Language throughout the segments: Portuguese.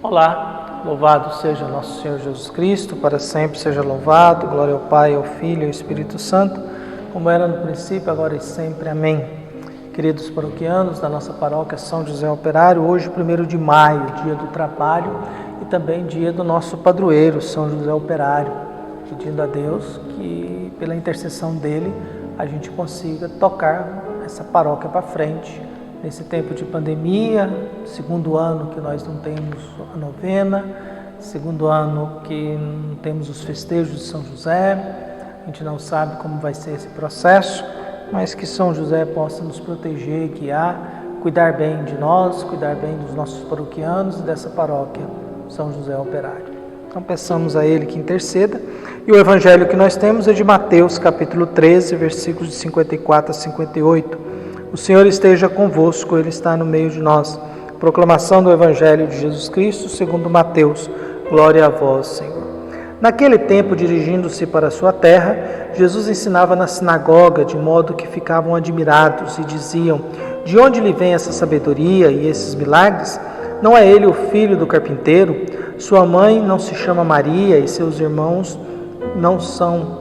Olá, louvado seja nosso Senhor Jesus Cristo, para sempre seja louvado, glória ao Pai, ao Filho e ao Espírito Santo, como era no princípio, agora e sempre. Amém. Queridos paroquianos da nossa paróquia São José Operário, hoje 1º de maio, dia do trabalho e também dia do nosso padroeiro, São José Operário, pedindo a Deus que, pela intercessão dele, a gente consiga tocar essa paróquia para frente, nesse tempo de pandemia, segundo ano que nós não temos a novena, segundo ano que não temos os festejos de São José, a gente não sabe como vai ser esse processo, mas que São José possa nos proteger, guiar, cuidar bem de nós, cuidar bem dos nossos paroquianos e dessa paróquia São José Operário. Então peçamos a Ele que interceda. E o evangelho que nós temos é de Mateus, capítulo 13, versículos de 54 a 58. O Senhor esteja convosco, Ele está no meio de nós. Proclamação do Evangelho de Jesus Cristo, segundo Mateus. Glória a vós, Senhor. Naquele tempo, dirigindo-se para a sua terra, Jesus ensinava na sinagoga, de modo que ficavam admirados e diziam: de onde lhe vem essa sabedoria e esses milagres? Não é ele o filho do carpinteiro? Sua mãe não se chama Maria e seus irmãos não são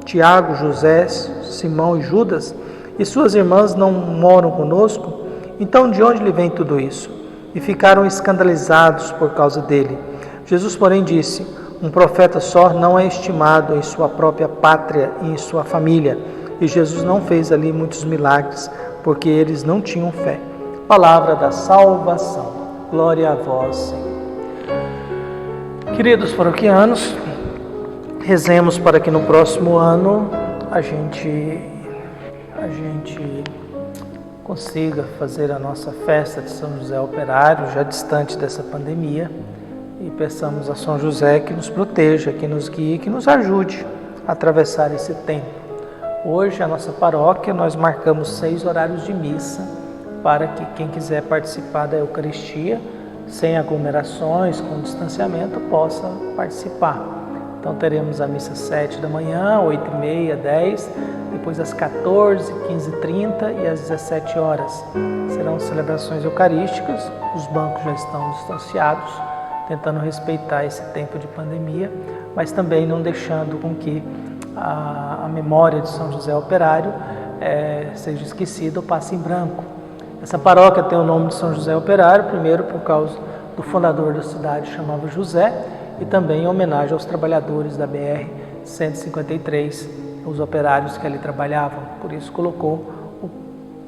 Tiago, José, Simão e Judas? E suas irmãs não moram conosco? Então de onde lhe vem tudo isso? E ficaram escandalizados por causa dele. Jesus, porém, disse: um profeta só não é estimado em sua própria pátria e em sua família. E Jesus não fez ali muitos milagres, porque eles não tinham fé. Palavra da salvação. Glória a vós, Senhor. Queridos paroquianos, rezemos para que no próximo ano a gente consiga fazer a nossa festa de São José Operário, já distante dessa pandemia, e peçamos a São José que nos proteja, que nos guie, que nos ajude a atravessar esse tempo. Hoje, a nossa paróquia, nós marcamos 6 horários de missa para que quem quiser participar da Eucaristia, sem aglomerações, com distanciamento, possa participar. Então teremos a missa 7 da manhã, 8h30, 10, depois às 14, 15h30 e às 17 horas. Serão celebrações eucarísticas, os bancos já estão distanciados, tentando respeitar esse tempo de pandemia, mas também não deixando com que a memória de São José Operário seja esquecida ou passe em branco. Essa paróquia tem o nome de São José Operário, primeiro por causa do fundador da cidade, chamava José, e também em homenagem aos trabalhadores da BR-153, os operários que ali trabalhavam. Por isso colocou o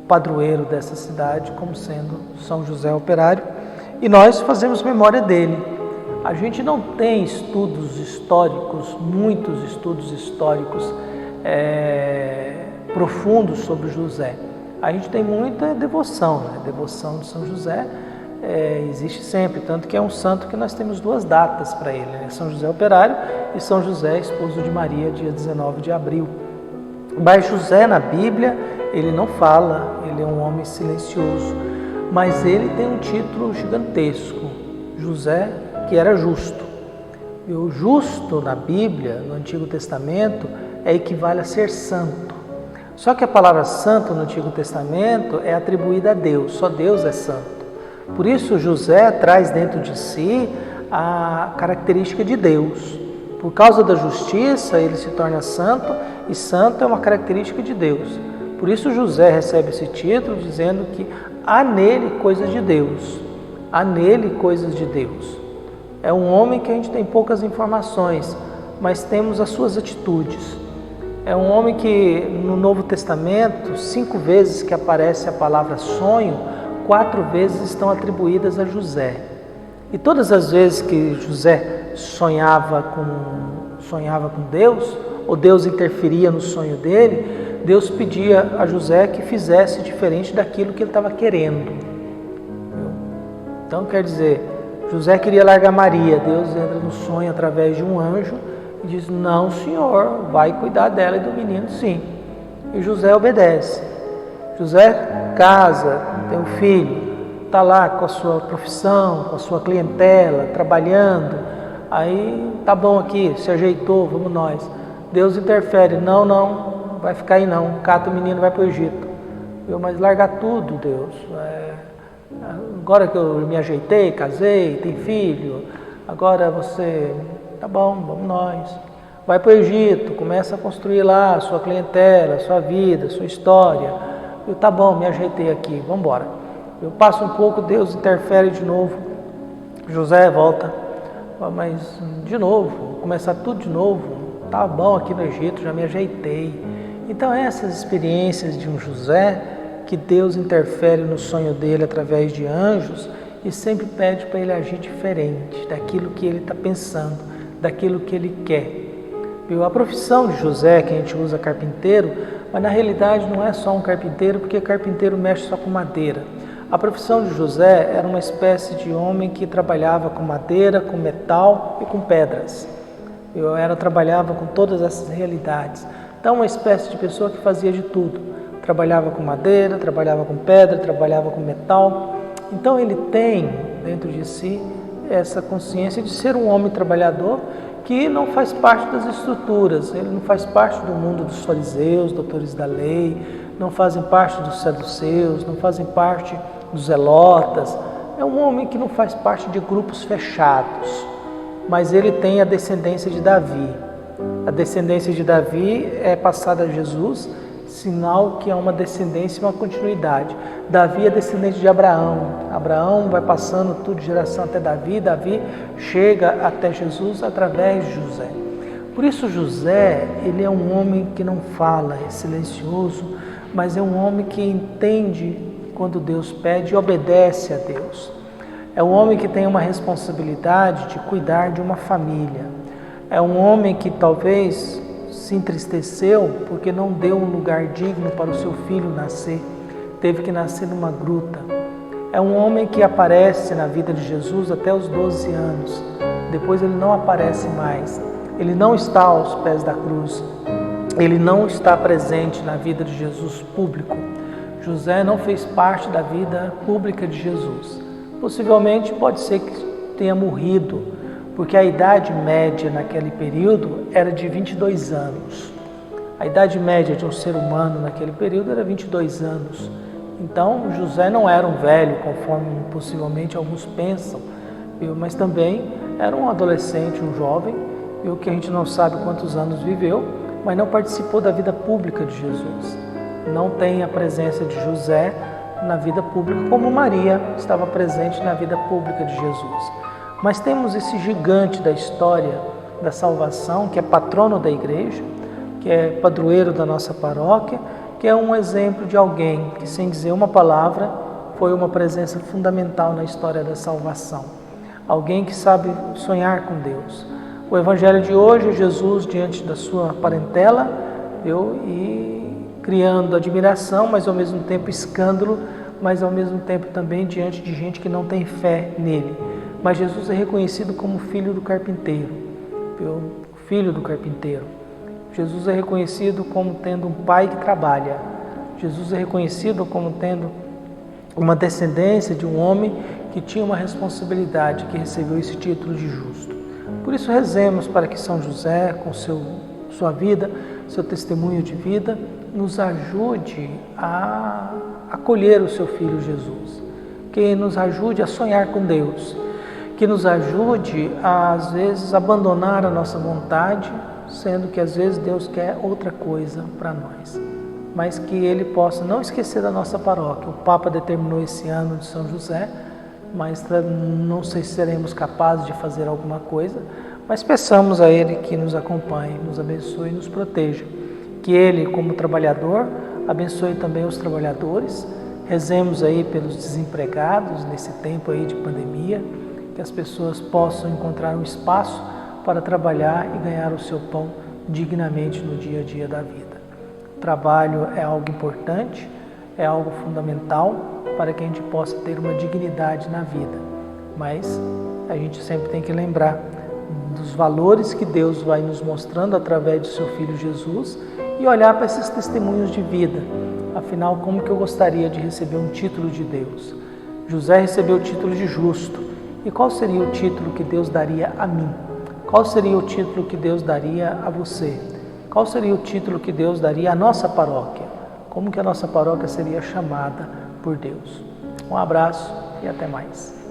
padroeiro dessa cidade como sendo São José Operário, e nós fazemos memória dele. A gente não tem estudos históricos, muitos estudos históricos profundos sobre José. A gente tem muita devoção, né? Devoção de São José existe sempre, tanto que é um santo que nós temos 2 datas para ele, né? São José Operário e São José, esposo de Maria, dia 19 de abril. Mas José, na Bíblia, ele não fala, ele é um homem silencioso, mas ele tem um título gigantesco, José, que era justo. E o justo na Bíblia, no Antigo Testamento, equivale a ser santo. Só que a palavra santo no Antigo Testamento é atribuída a Deus, só Deus é santo. Por isso José traz dentro de si a característica de Deus. Por causa da justiça ele se torna santo, e santo é uma característica de Deus. Por isso José recebe esse título dizendo que há nele coisas de Deus. Há nele coisas de Deus. É um homem que a gente tem poucas informações, mas temos as suas atitudes. É um homem que no Novo Testamento, 5 vezes que aparece a palavra sonho, 4 vezes estão atribuídas a José. E todas as vezes que José sonhava com Deus, ou Deus interferia no sonho dele, Deus pedia a José que fizesse diferente daquilo que ele estava querendo. Então quer dizer, José queria largar Maria, Deus entra no sonho através de um anjo e diz: não, senhor, vai cuidar dela e do menino, sim. E José obedece. José casa, tem um filho, está lá com a sua profissão, com a sua clientela, trabalhando, aí tá bom aqui, se ajeitou, vamos nós. Deus interfere: não, vai ficar aí não, cata o menino, vai para o Egito. Mas largar tudo, Deus, Agora que eu me ajeitei, casei, tenho filho, agora você, tá bom, vamos nós. Vai para o Egito, começa a construir lá a sua clientela, a sua vida, a sua história. Eu, tá bom, me ajeitei aqui, vamos embora. Eu passo um pouco, Deus interfere de novo. José volta, mas de novo, vou começar tudo de novo. Tá bom aqui no Egito, já me ajeitei. Então essas experiências de um José, que Deus interfere no sonho dele através de anjos e sempre pede para ele agir diferente daquilo que ele está pensando, daquilo que ele quer. A profissão de José, que a gente usa carpinteiro, mas na realidade não é só um carpinteiro, porque carpinteiro mexe só com madeira. A profissão de José era uma espécie de homem que trabalhava com madeira, com metal e com pedras. Trabalhava com todas essas realidades. Então, uma espécie de pessoa que fazia de tudo. Trabalhava com madeira, trabalhava com pedra, trabalhava com metal. Então, ele tem dentro de si essa consciência de ser um homem trabalhador que não faz parte das estruturas, ele não faz parte do mundo dos fariseus, doutores da lei, não fazem parte dos saduceus, não fazem parte dos zelotas. É um homem que não faz parte de grupos fechados, mas ele tem a descendência de Davi. A descendência de Davi é passada a Jesus, sinal que é uma descendência e uma continuidade. Davi é descendente de Abraão. Abraão vai passando tudo de geração até Davi. Davi chega até Jesus através de José. Por isso José, ele é um homem que não fala, é silencioso, mas é um homem que entende quando Deus pede e obedece a Deus. É um homem que tem uma responsabilidade de cuidar de uma família. É um homem que talvez se entristeceu porque não deu um lugar digno para o seu filho nascer. Teve que nascer numa gruta. É um homem que aparece na vida de Jesus até os 12 anos. Depois ele não aparece mais. Ele não está aos pés da cruz. Ele não está presente na vida de Jesus público. José não fez parte da vida pública de Jesus. Possivelmente pode ser que tenha morrido, porque a idade média naquele período era de 22 anos. A idade média de um ser humano naquele período era 22 anos. Então, José não era um velho, conforme possivelmente alguns pensam, mas também era um adolescente, um jovem, que a gente não sabe quantos anos viveu, mas não participou da vida pública de Jesus. Não tem a presença de José na vida pública, como Maria estava presente na vida pública de Jesus. Mas temos esse gigante da história da salvação, que é patrono da igreja, que é padroeiro da nossa paróquia, que é um exemplo de alguém que, sem dizer uma palavra, foi uma presença fundamental na história da salvação. Alguém que sabe sonhar com Deus. O evangelho de hoje é Jesus diante da sua parentela, e criando admiração, mas ao mesmo tempo escândalo, mas ao mesmo tempo também diante de gente que não tem fé nele. Mas Jesus é reconhecido como filho do carpinteiro, filho do carpinteiro. Jesus é reconhecido como tendo um pai que trabalha. Jesus é reconhecido como tendo uma descendência de um homem que tinha uma responsabilidade, que recebeu esse título de justo. Por isso rezemos para que São José, com sua vida, seu testemunho de vida, nos ajude a acolher o seu Filho Jesus, que nos ajude a sonhar com Deus, que nos ajude a, às vezes, abandonar a nossa vontade, sendo que às vezes Deus quer outra coisa para nós, mas que Ele possa não esquecer da nossa paróquia. O Papa determinou esse ano de São José, mas não sei se seremos capazes de fazer alguma coisa, mas peçamos a Ele que nos acompanhe, nos abençoe e nos proteja. Que Ele, como trabalhador, abençoe também os trabalhadores. Rezemos aí pelos desempregados nesse tempo aí de pandemia, que as pessoas possam encontrar um espaço para trabalhar e ganhar o seu pão dignamente no dia a dia da vida. O trabalho é algo importante, é algo fundamental para que a gente possa ter uma dignidade na vida, mas a gente sempre tem que lembrar dos valores que Deus vai nos mostrando através do seu Filho Jesus e olhar para esses testemunhos de vida. Afinal, como que eu gostaria de receber um título de Deus? José recebeu o título de justo. E qual seria o título que Deus daria a mim? Qual seria o título que Deus daria a você? Qual seria o título que Deus daria à nossa paróquia? Como que a nossa paróquia seria chamada por Deus? Um abraço e até mais.